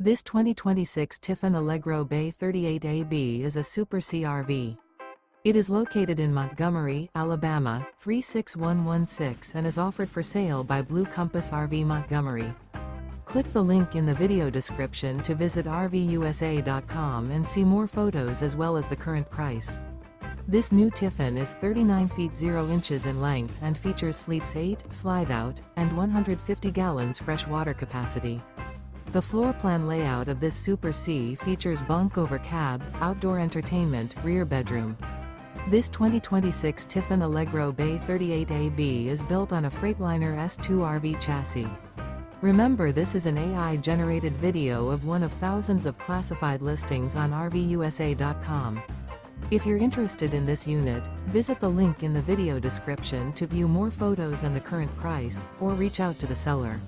This 2026 Tiffin Allegro Bay 38AB is a Super C RV. It is located in Montgomery, Alabama, 36116 and is offered for sale by Blue Compass RV Montgomery. Click the link in the video description to visit RVUSA.com and see more photos as well as the current price. This new Tiffin is 39 feet 0 inches in length and features sleeps 8, slide-out, and 150 gallons fresh water capacity. The floor plan layout of this Super C features bunk over cab, outdoor entertainment, rear bedroom. This 2026 Tiffin Allegro Bay 38AB is built on a Freightliner S2RV chassis. Remember, this is an AI-generated video of one of thousands of classified listings on RVUSA.com. If you're interested in this unit, visit the link in the video description to view more photos and the current price, or reach out to the seller.